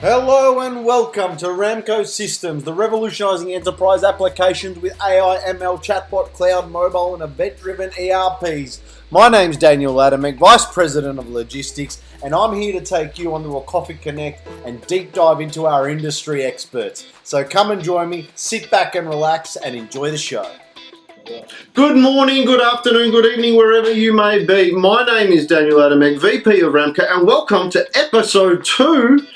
Hello and welcome to Ramco Systems, the revolutionising enterprise applications with AI, ML, chatbot, cloud, mobile and event-driven ERPs. My name's Daniel Adamek, Vice President of Logistics, and I'm here to take you onto a Coffee Connect and deep dive into our industry experts. So come and join me, sit back and relax and enjoy the show. Good morning, good afternoon, good evening, wherever you may be. My name is Daniel Adamek, VP of Ramco, and welcome to episode 2.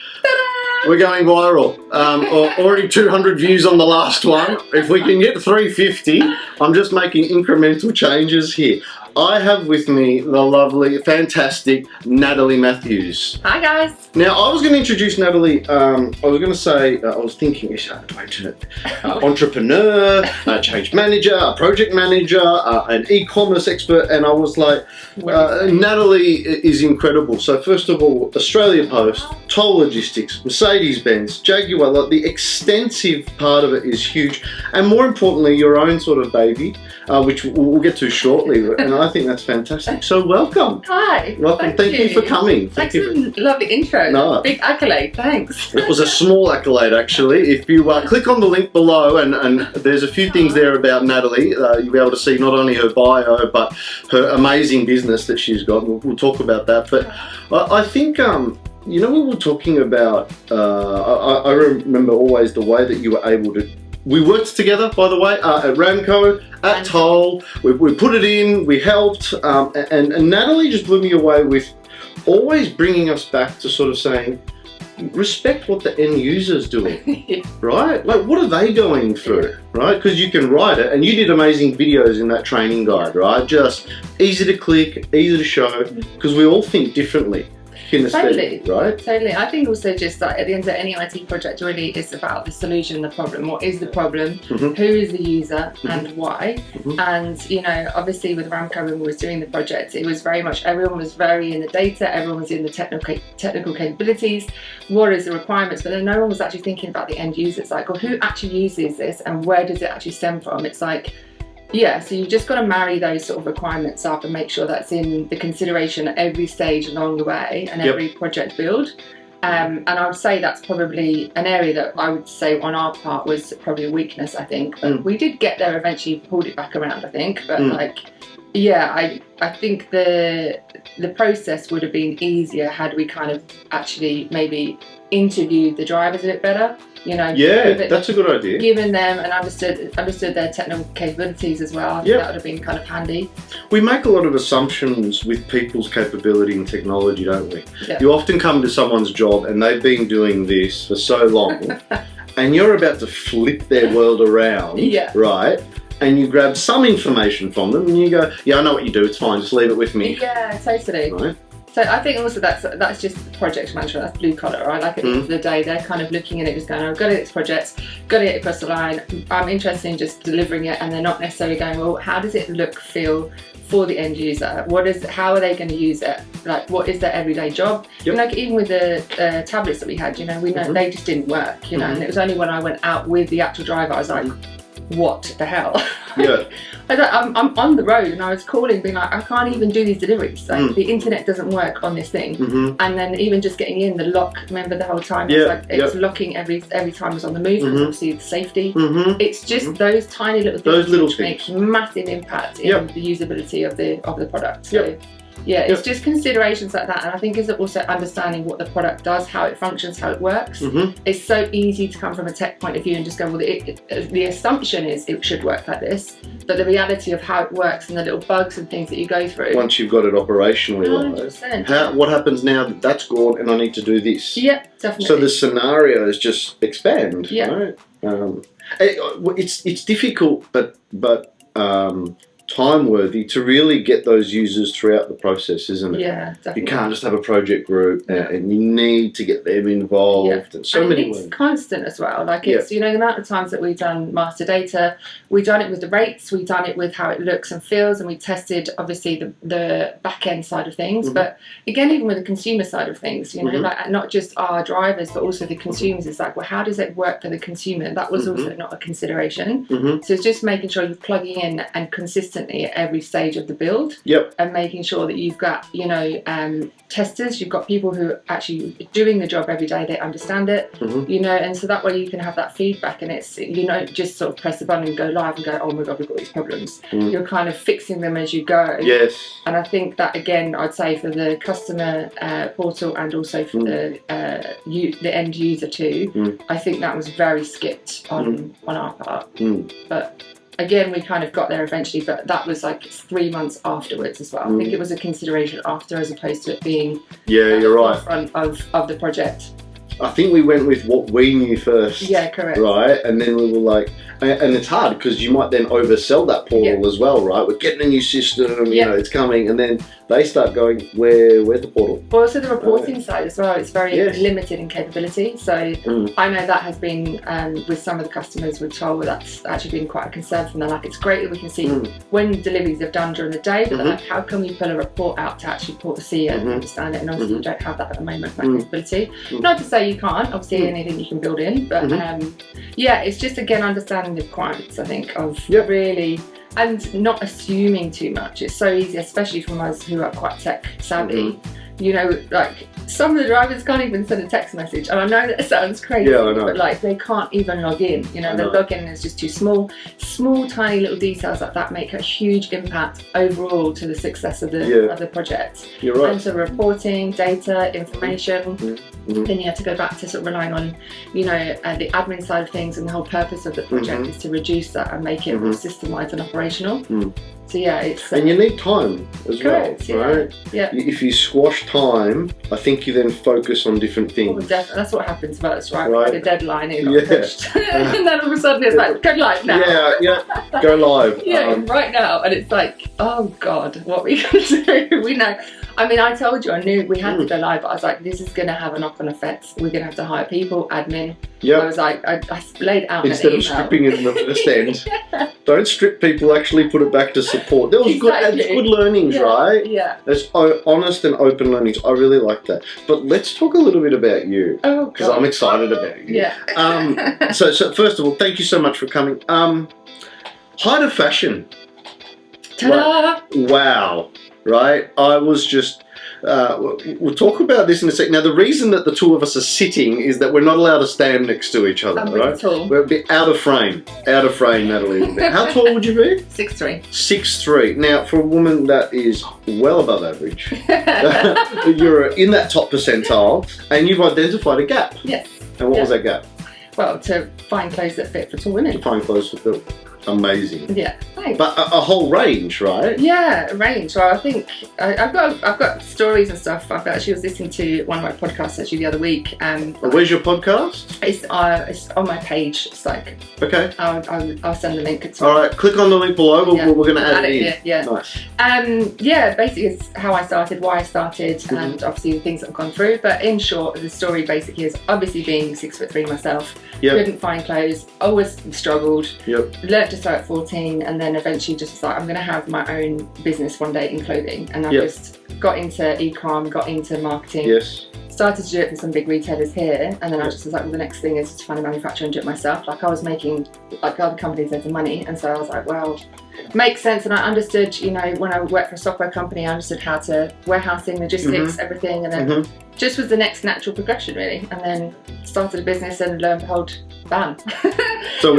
We're going viral. Already 200 views on the last one. If we can get 350, I'm just making incremental changes here. I have with me the lovely, fantastic Natalie Matthews. Hi guys. Now, I was going to introduce Natalie. I was thinking, entrepreneur, change manager, project manager, an e-commerce expert, and I was like, Natalie is incredible. So first of all, Australia Post, Toll Logistics, Mercedes-Benz, Jaguar, like the extensive part of it is huge. And more importantly, your own sort of baby, which we'll get to shortly. And I think that's fantastic. So welcome. Hi. Welcome. Thank you for coming. Thanks for the lovely intro. No. Big accolade. Thanks. It was a small accolade, actually. If you click on the link below, and there's a few things there about Natalie. You'll be able to see not only her bio, but her amazing business that she's got. We'll talk about that. But I think, we were talking about, I remember always the way that you were able to. We worked together, by the way, at Ramco, at Toll. We put it in, we helped, and Natalie just blew me away with always bringing us back to sort of saying, respect what the end user's doing, right? Like, what are they going through, right? Because you can write it, and you did amazing videos in that training guide, right? Just easy to click, easy to show, because we all think differently. Totally, right? Totally. I think also just like at the end of any IT project really is about the solution, the problem. What is the problem? Who is the user and why? And obviously with Ramco when we were doing the project, it was very much everyone was very in the data, everyone was in the technical capabilities, what is the requirements, but then no one was actually thinking about the end users, like, well, who actually uses this and where does it actually stem from? It's like, yeah, so you've just got to marry those sort of requirements up and make sure that's in the consideration at every stage along the way and every project build. And I would say that's probably an area that I would say on our part was probably a weakness, I think. But we did get there eventually, pulled it back around, I think. But I think the process would have been easier had we kind of actually maybe interviewed the drivers a bit better. That's a good idea. Given them and understood their technical capabilities as well. I think that would have been kind of handy. We make a lot of assumptions with people's capability and technology, don't we? Yeah. You often come to someone's job and they've been doing this for so long, and you're about to flip their world around, right? And you grab some information from them and you go, yeah, I know what you do, it's fine, just leave it with me. Yeah, totally. Right? So I think also that's just project management, that's blue collar, right? Like at the end of the day, they're kind of looking at it just going, I've got to get this project, got to get it across the line, I'm interested in just delivering it, and they're not necessarily going, well, how does it look, feel for the end user? How are they going to use it? Like, what is their everyday job? Like even with the tablets that we had, we know they just didn't work, and it was only when I went out with the actual driver, I was like, what the hell? Yeah. I'm on the road and I was calling being like, I can't even do these deliveries, like the internet doesn't work on this thing. And then even just getting in the lock, remember the whole time it was locking every time I was on the move, because obviously the safety. It's just those tiny little things which make massive impact in the usability of the product. So it's just considerations like that, and I think it's also understanding what the product does, how it functions, how it works. It's so easy to come from a tech point of view and just go, well, the assumption is it should work like this, but the reality of how it works and the little bugs and things that you go through. Once you've got it operationally, what happens now that that's gone and I need to do this? Yeah, definitely. So the scenarios just expand, right? It's difficult, but time worthy to really get those users throughout the process, isn't it? Yeah, definitely. You can't just have a project group and you need to get them involved and so many ways. It's constant as well. Like it's the amount of times that we've done master data, we've done it with the rates, we've done it with how it looks and feels, and we tested obviously the back end side of things. But again, even with the consumer side of things, like not just our drivers but also the consumers, it's like, well, how does it work for the consumer? That was also not a consideration. So it's just making sure you're plugging in and consistently consistently at every stage of the build. Yep. And making sure that you've got, you know, testers, you've got people who are actually doing the job every day, they understand it, you know, and so that way you can have that feedback, and it's, you know, just sort of press the button and go live and go, oh my God, we've got these problems. You're kind of fixing them as you go. Yes. And I think that, again, I'd say for the customer portal and also for the end user too, I think that was very skipped on our part. But again, we kind of got there eventually, but that was like 3 months afterwards as well. I think it was a consideration after, as opposed to it being you're right, forefront of the project. I think we went with what we knew first. Yeah, correct. Right, and then we were like, and it's hard because you might then oversell that portal as well, right? We're getting a new system, you know, it's coming, and then they start going, where's the portal? Well, also the reporting side as well, it's very limited in capability. So I know that has been, with some of the customers we're told, that's actually been quite a concern from them. Like, it's great that we can see when deliveries are done during the day, but like, how can we pull a report out to actually see it and understand it? And obviously we don't have that at the moment, that capability. Not to say you can't, obviously anything you can build in, but yeah, it's just, again, understanding the requirements, I think, of really, and not assuming too much. It's so easy, especially from us who are quite tech savvy. You know, like, some of the drivers can't even send a text message, and I know that sounds crazy, but like, they can't even log in. You know, the login is just too small. Small, tiny little details like that make a huge impact overall to the success of the project. You're right. And so reporting, data, information. Then you have to go back to sort of relying on, you know, the admin side of things, and the whole purpose of the project is to reduce that and make it more systemised and operational. So yeah, it's and you need time as well, right? Yeah. If you squash time, I think you then focus on different things. Well, that's what happens first, right? We had a deadline, it got pushed, and then all of a sudden it's like, go live now. Go live. Right now, and it's like, oh God, what are we gonna do? We know. I mean, I told you, I knew we had to go live, but I was like, this is going to have a knock-on effect. We're going to have to hire people, admin. I was like, I laid out instead of stripping it in the first end. Don't strip people, actually put it back to support. That was good learnings, right? Yeah. It's honest and open learnings. I really like that. But let's talk a little bit about you. Oh, because I'm excited about you. Yeah. So first of all, thank you so much for coming. Height of fashion. Ta-da! Wow. Right? I was just, we'll talk about this in a second. Now, the reason that the two of us are sitting is that we're not allowed to stand next to each other, right? We're a bit out of frame, Natalie. How tall would you be? 6'3". 6'3". Now, for a woman that is well above average, you're in that top percentile, and you've identified a gap. Yes. And what was that gap? Well, to find clothes that fit for tall women. To find clothes that fit. Amazing. Yeah, thanks. But a whole range, right? Yeah, a range. Well, I think I've got stories and stuff. I actually was listening to one of my podcasts actually the other week. Where's your podcast? It's on my page. It's like, okay. I'll send the link. All right, click on the link below. We're going to add it in. Yeah. Nice. Yeah, basically it's how I started, why I started, and obviously the things that I've gone through. But in short, the story basically is obviously being 6'3" myself. Couldn't find clothes. Always struggled. Learned to sew at 14, and then eventually just was like, I'm going to have my own business one day in clothing, and I just got into e-com, got into marketing. Started to do it for some big retailers here, and then I just was like, well, the next thing is to find a manufacturer and do it myself. Like, I was making like other companies loads of money, and so I was like, well, makes sense. And I understood, you know, when I worked for a software company, I understood how to warehousing, logistics, everything, and then just was the next natural progression really. And then started a business, and lo and behold, bam. So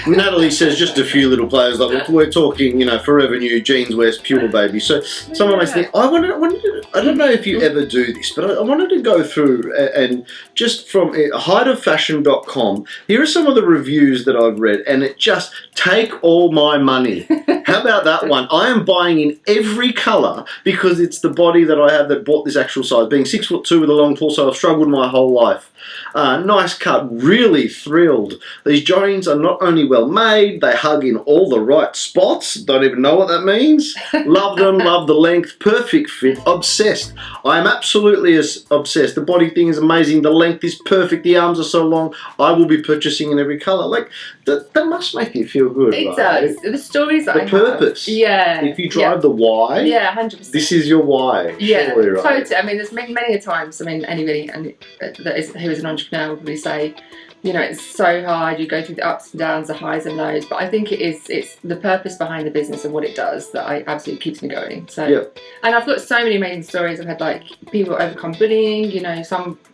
Natalie says just a few little players, like we're talking, you know, Forever New, Jeans West, Pure Baby. So someone might think, I don't know if you ever do this, but I wanted to go through and just from heightofashion.com, here are some of the reviews that I've read, and it just take all my money. How about that one? I am buying in every colour because it's the body that I have that bought this actual size. Being 6'2" with a long torso, I've struggled my whole life. Nice cut, really thrilled. These jeans are not only well made, they hug in all the right spots. Don't even know what that means. Love them, love the length, perfect fit, obsessed. I am absolutely obsessed. The body thing is amazing, the length is perfect, the arms are so long. I will be purchasing in every colour. Like, that must make you feel good, It right? does. The stories that I have. The purpose. Yeah. If you drive the why, 100%. this is your why. Yeah, surely, right? totally. I mean, there's many a times, I mean, anybody who is an entrepreneur will probably say, it's so hard. You go through the ups and downs, the highs and lows. But I think it's the purpose behind the business and what it does that absolutely keeps me going. So, and I've got so many amazing stories. I've had like people overcome bullying.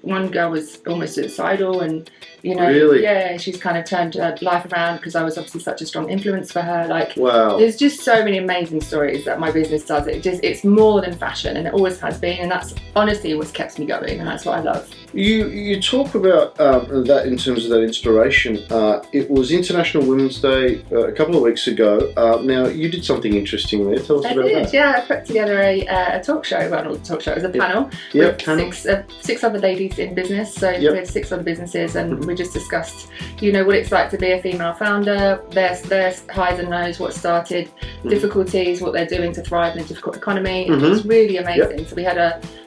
One girl was almost suicidal, and really? yeah, she's kind of turned her life around because I was obviously such a strong influence for her. Like, wow. There's just so many amazing stories that my business does. It's more than fashion, and it always has been, and that's honestly what's kept me going, and that's what I love. You talk about that in terms of that inspiration. It was International Women's Day a couple of weeks ago. Now, you did something interesting there. Tell us about that. Yeah, I put together a talk show. Well, not a talk show, it was a panel with six other ladies in business. So we had 6 other businesses, and we just discussed, what it's like to be a female founder, their highs and lows, what started, difficulties, what they're doing to thrive in a difficult economy. It was really amazing. So we had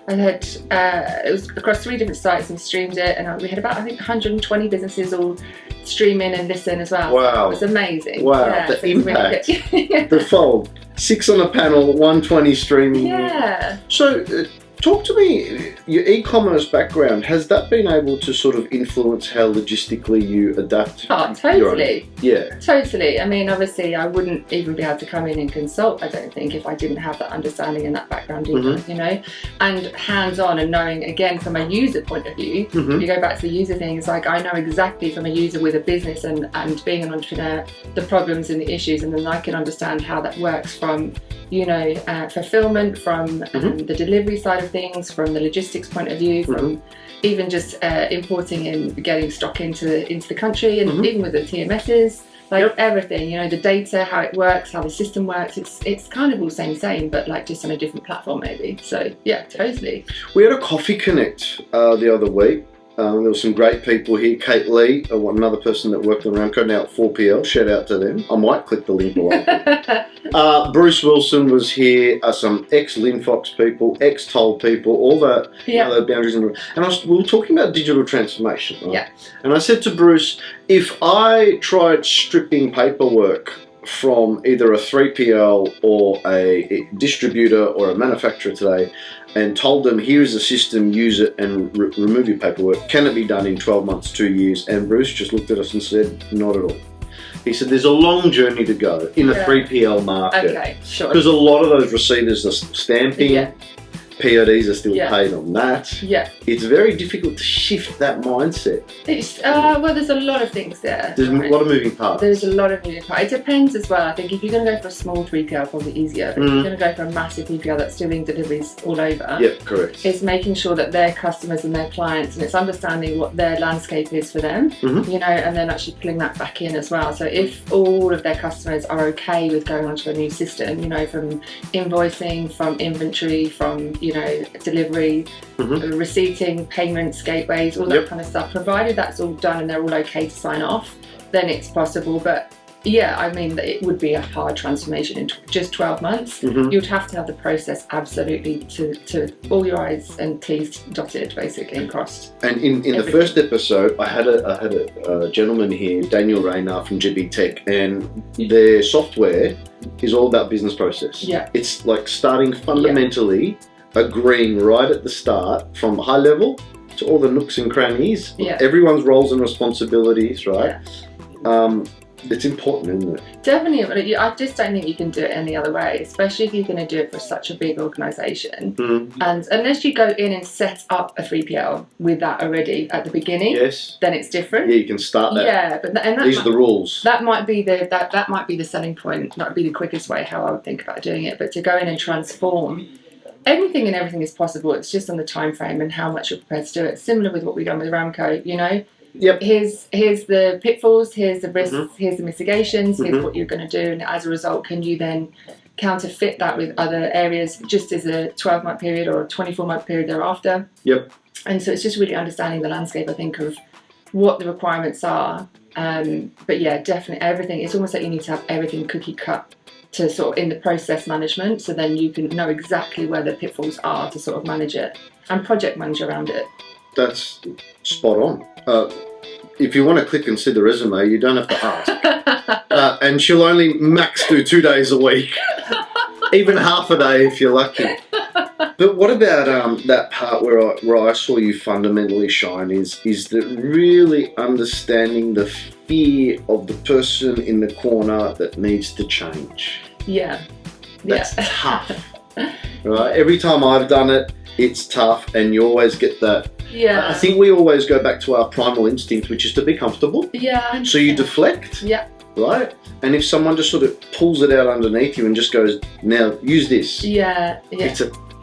it was across 3 different sites and streamed it, and we had about, I think, 120 businesses all stream in and listen as well. Wow. So it was amazing. Wow, yeah, the so impact, really the fold. 6 on a panel, 120 streaming. Yeah. So, talk to me, your e-commerce background, has that been able to sort of influence how logistically you adapt? Oh, totally. Yeah. Totally. I mean, obviously, I wouldn't even be able to come in and consult, I don't think, if I didn't have that understanding and that background either, and hands-on and knowing, again, from a user point of view, you go back to the user thing, it's like I know exactly from a user with a business and being an entrepreneur, the problems and the issues, and then I can understand how that works from fulfillment, from the delivery side of things, from the logistics point of view, from even just importing and getting stock into the country, and even with the TMSs, like everything, the data, how it works, how the system works, it's kind of all same, but like just on a different platform maybe. So yeah, totally. We had a coffee connect the other week. There were some great people here. Kate Lee, another person that worked on Ramco, now at 4PL. Shout out to them. I might click the link below. Bruce Wilson was here. Some ex-Linfox people, ex-Toll people, all that, the boundaries. And we were talking about digital transformation, right? Yeah. And I said to Bruce, if I tried stripping paperwork from either a 3PL or a distributor or a manufacturer today, and told them, here's a system, use it and remove your paperwork, can it be done in 12 months, 2 years? And Bruce just looked at us and said, not at all. He said, there's a long journey to go in the 3PL market. Okay, sure. Because a lot of those receivers are stamping, PODs are still paid on that. Yeah. It's very difficult to shift that mindset. Well, there's a lot of things there. There's a lot of moving parts. There's a lot of moving parts. It depends as well. I think if you're going to go for a small 3PL, probably easier. But if you're going to go for a massive 3PL that's doing deliveries all over, correct. It's making sure that their customers and their clients, and it's understanding what their landscape is for them, and then actually pulling that back in as well. So if all of their customers are okay with going onto a new system, from invoicing, from inventory, from delivery, receipting, payments, gateways, all that kind of stuff, provided that's all done and they're all okay to sign off, then it's possible. But yeah, I mean, it would be a hard transformation in just 12 months. You'd have to have the process absolutely to all your I's and T's dotted, basically, and crossed. And in the first episode, I had a gentleman here, Daniel Rayner from GB Tech, and their software is all about business process. Yeah. It's like starting fundamentally, agreeing right at the start from high level to all the nooks and crannies, everyone's roles and responsibilities, right? It's important, isn't it? Definitely. I just don't think you can do it any other way, especially if you're going to do it for such a big organisation. And unless you go in and set up a 3PL with that already at the beginning, then it's different. Yeah, you can start that. Yeah, but these are the rules. That might be that might be the selling point. That would be the quickest way how I would think about doing it. But to go in and transform. Anything and everything is possible. It's just on the time frame and how much you're prepared to do it. Similar with what we've done with Ramco, Here's the pitfalls, here's the risks, here's the mitigations, here's what you're going to do, and as a result, can you then counterfeit that with other areas just as a 12-month period or a 24-month period thereafter? And so it's just really understanding the landscape, I think, of what the requirements are. But yeah, definitely everything. It's almost like you need to have everything cookie cut to sort of in the process management, so then you can know exactly where the pitfalls are to sort of manage it and project manage around it. That's spot on. If you want to click and see the resume, you don't have to ask. And she'll only max do 2 days a week, even half a day if you're lucky. But But what about that part where I saw you fundamentally shine is that really understanding the fear of the person in the corner that needs to change. Yeah. That's tough. Right? Every time I've done it, it's tough, and you always get that. Yeah. I think we always go back to our primal instinct, which is to be comfortable. Yeah. So you deflect. Yeah. Right? And if someone just sort of pulls it out underneath you and just goes, now use this. Yeah.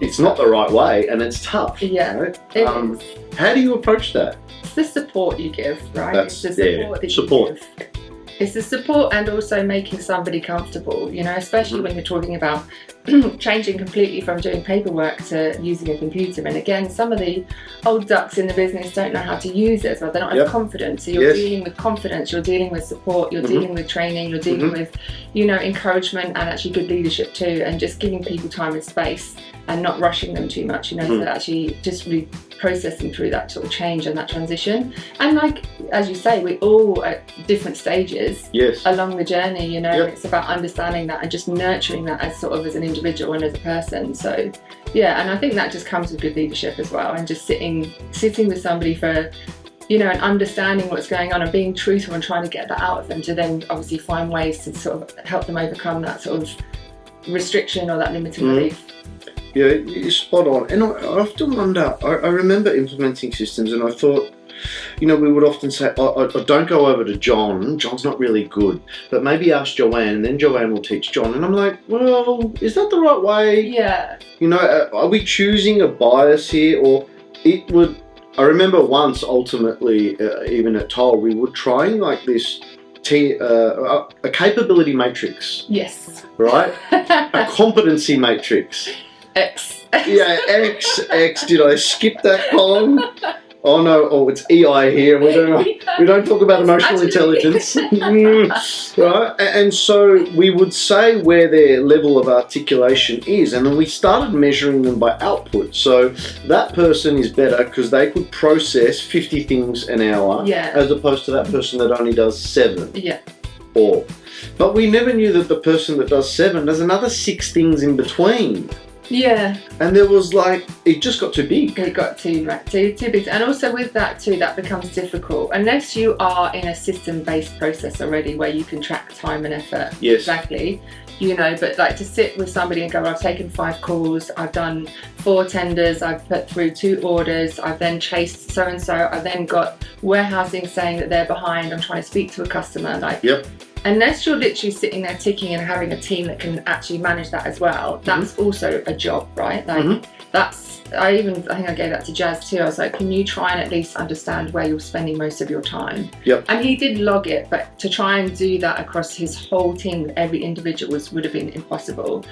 It's not the right way, and it's tough. Yeah. Right? It is. How do you approach that? It's the support you give, right? That's, it's the support that you give. It's the support and also making somebody comfortable, you know, especially when you're talking about changing completely from doing paperwork to using a computer. And again, some of the old ducks in the business don't know how to use it as well. They're not as confident. So you're dealing with confidence, you're dealing with support, you're dealing with training, you're dealing with, you know, encouragement and actually good leadership too, and just giving people time and space and not rushing them too much, you know, so actually just really processing through that sort of change and that transition. And like, as you say, we're all at different stages along the journey, you know, it's about understanding that and just nurturing that as sort of as an individual and as a person. So yeah, and I think that just comes with good leadership as well, and just sitting with somebody for, you know, and understanding what's going on and being truthful and trying to get that out of them to then obviously find ways to sort of help them overcome that sort of restriction or that limiting belief. Yeah, you're spot on. And I often wonder, I remember implementing systems and I thought, you know, we would often say, don't go over to John. John's not really good. But maybe ask Joanne, and then Joanne will teach John. And I'm like, well, is that the right way? Yeah. You know, are we choosing a bias here? Or it would... I remember once, ultimately, even at Toll, we were trying like this a capability matrix. Yes. Right? A competency matrix. X. Yeah, X. Did I skip that column? Oh no, it's EI here. We don't talk about emotional intelligence. Right? And so we would say where their level of articulation is, and then we started measuring them by output. So that person is better because they could process 50 things an hour, as opposed to that person that only does 7. Yeah. But we never knew that the person that does 7 does another 6 things in between. Yeah. And there was like, it just got too big. It got too big. And also with that too, that becomes difficult. Unless you are in a system-based process already where you can track time and effort. Yes. Exactly. You know, but like to sit with somebody and go, I've taken 5 calls, I've done 4 tenders, I've put through 2 orders, I've then chased so-and-so, I've then got warehousing saying that they're behind, I'm trying to speak to a customer. Like, unless you're literally sitting there ticking and having a team that can actually manage that as well, that's also a job, right? Like I think I gave that to Jazz too. I was like, can you try and at least understand where you're spending most of your time? And he did log it, but to try and do that across his whole team, every individual would have been impossible.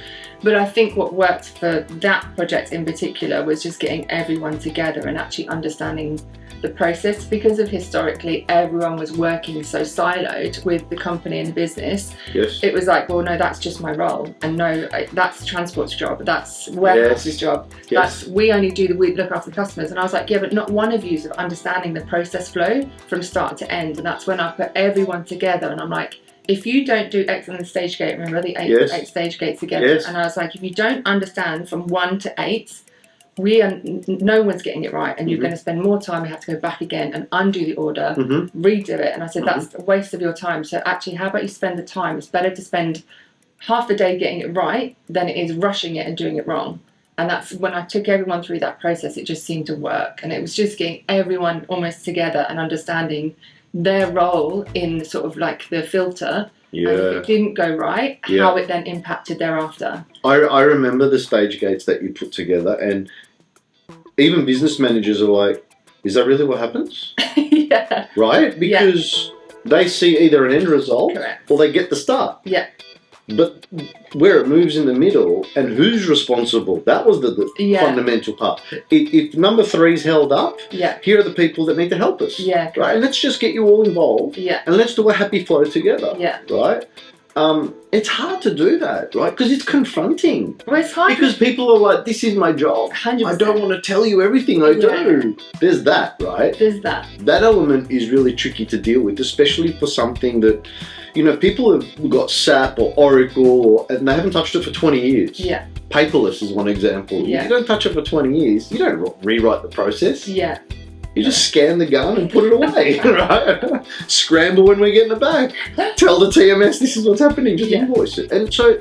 But I think what worked for that project in particular was just getting everyone together and actually understanding the process, because of historically everyone was working so siloed with the company and the business. It was like, well, no, that's just my role, and no, that's transport's job, that's warehouse's job, that's we only look after the customers. And I was like, yeah, but not one of you is understanding the process flow from start to end. And that's when I put everyone together, and I'm like, if you don't do X on the stage gate, remember the 8 stage gates together, and I was like, if you don't understand from 1 to 8, no one's getting it right, and you're going to spend more time. You have to go back again and undo the order, redo it. And I said, that's a waste of your time. So actually, how about you spend the time? It's better to spend half the day getting it right than it is rushing it and doing it wrong. And that's when I took everyone through that process, it just seemed to work. And it was just getting everyone almost together and understanding their role in sort of like the filter. And if it didn't go right, how it then impacted thereafter. I remember the stage gates that you put together, and even business managers are like, is that really what happens? Right? Because they see either an end result or they get the start. But where it moves in the middle and who's responsible, that was the fundamental part. If number 3's held up, here are the people that need to help us. Right? And let's just get you all involved. And let's do a happy flow together. Right? it's hard to do that, right? Because it's confronting. Well, it's hard because people are like, this is my job. 100%. I don't want to tell you everything I do. There's that, right? There's that. That element is really tricky to deal with, especially for something that, you know, people have got SAP or Oracle and they haven't touched it for 20 years. Yeah. Paperless is one example. Yeah. If you don't touch it for 20 years, you don't rewrite the process. Yeah. You just scan the gun and put it away, right? Scramble when we get in the back. Tell the TMS this is what's happening, just invoice it. And so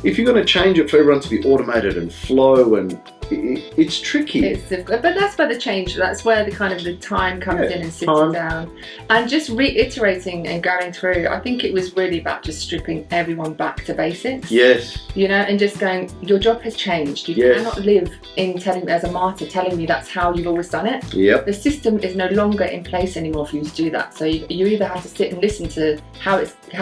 if you're going to change it for everyone to be automated and flow, and it's tricky. It's difficult, but that's where the change, that's where the kind of the time comes in and sitting down and just reiterating and going through. I think it was really about just stripping everyone back to basics. Yes. You know, and just going, your job has changed. You cannot live in telling me as a martyr, telling me that's how you've always done it. Yep. The system is no longer in place anymore for you to do that. So you either have to sit and listen to how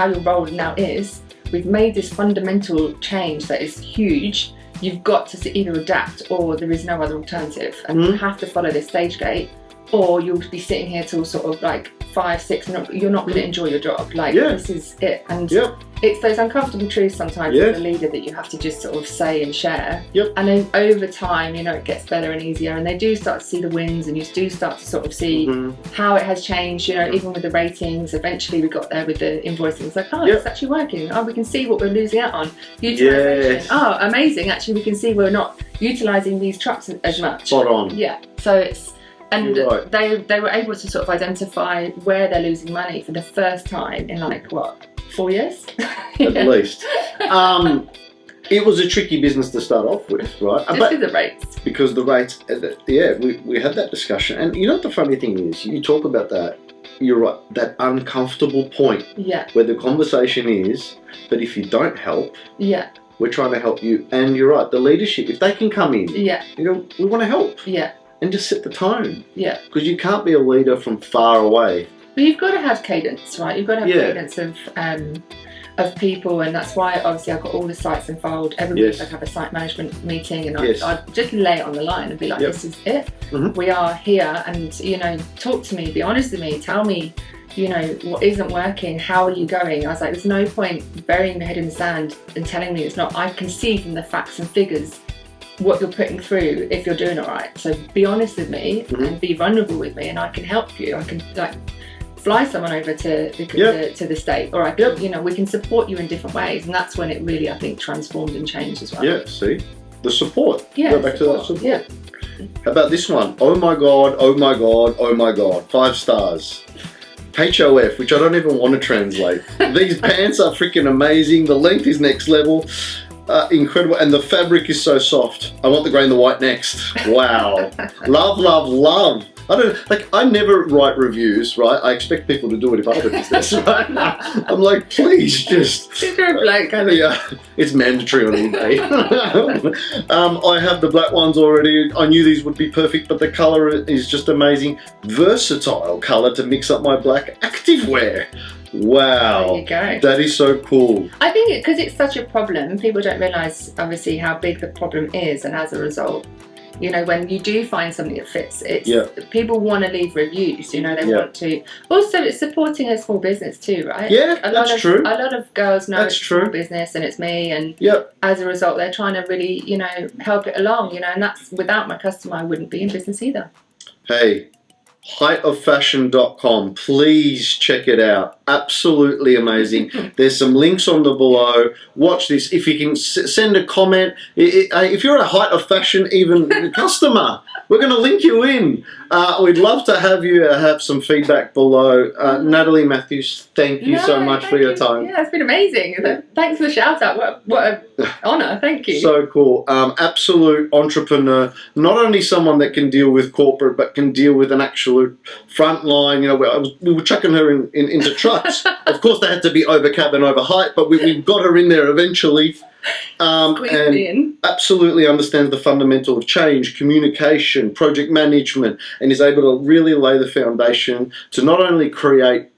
your role now is. We've made this fundamental change that is huge. You've got to either adapt or there is no other alternative, and you have to follow this stage gate, or you'll be sitting here till sort of like 5, 6, and you're not going to enjoy your job. Like this is it, and it's those uncomfortable truths sometimes as a leader that you have to just sort of say and share. And then over time, you know, it gets better and easier, and they do start to see the wins, and you do start to sort of see how it has changed. You know, even with the ratings, eventually we got there with the invoicing. It's like, oh, it's actually working. Oh, we can see what we're losing out on. Utilization. Oh, amazing. Actually, we can see we're not utilizing these trucks as much. Spot on. Yeah. So it's. And they were able to sort of identify where they're losing money for the first time in like, what, 4 years? At least. It was a tricky business to start off with, right? Just with the rates. Because the rates, we had that discussion. And you know what the funny thing is? You talk about that, you're right, that uncomfortable point where the conversation is, but if you don't help, we're trying to help you. And you're right, the leadership, if they can come in, you know, we want to help. And just set the tone. Because you can't be a leader from far away. But you've got to have cadence, right? You've got to have cadence of people, and that's why obviously I've got all the sites involved. Every week I have a site management meeting, and I'd just lay it on the line and be like, this is it. We are here, and you know, talk to me, be honest with me, tell me, you know, what isn't working, how are you going? I was like, there's no point burying my head in the sand and telling me it's not. I can see from the facts and figures what you're putting through if you're doing it right. So be honest with me and be vulnerable with me, and I can help you. I can like fly someone over to the state, or I can, you know, we can support you in different ways, and that's when it really, I think, transformed and changed as well. Yeah, see, the support. Go back to that support. Yeah. How about this one? Oh my god! Oh my god! Oh my god! 5 stars. HOF, which I don't even want to translate. These pants are freaking amazing. The length is next level. Incredible, and the fabric is so soft. I want the grey and the white next. Wow. Love, love, love. I never write reviews, right? I expect people to do it if I have a business, right? I'm like, please just. You're a bloke, it's mandatory on eBay. I have the black ones already. I knew these would be perfect, but the colour is just amazing. Versatile colour to mix up my black activewear. Wow, there you go. That is so cool. I think because it's such a problem, people don't realise obviously how big the problem is, and as a result, you know, when you do find something that fits, people want to leave reviews. You know, they want to. Also, it's supporting a small business too, right? Yeah, that's true. A lot of girls know it's a small business and it's me, and as a result, they're trying to really, you know, help it along. You know, and that's without my customer, I wouldn't be in business either. Hey. heightofashion.com, please check it out. Absolutely amazing. There's some links on the below. Watch this. If you can send a comment, if you're a Height of Fashion even customer, we're going to link you in. We'd love to have you have some feedback below. Natalie Matthews, thank you so much for your time. Yeah, it's been amazing. Thanks for the shout out. What an honour. Thank you. So cool. Absolute entrepreneur. Not only someone that can deal with corporate, but can deal with an absolute front line. You know, we were chucking her into trucks. Of course, they had to be over cab and over height, but we got her in there eventually. And absolutely understands the fundamental of change, communication, project management, and is able to really lay the foundation to not only create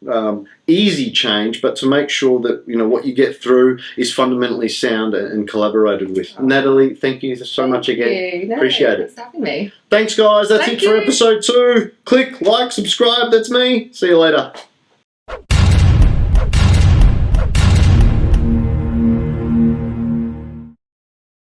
easy change, but to make sure that, you know, what you get through is fundamentally sound and collaborated with. Natalie, thank you so much again. No, appreciate it. Thanks for having me. Thanks, guys. That's it for episode 2. Click, like, subscribe. That's me. See you later.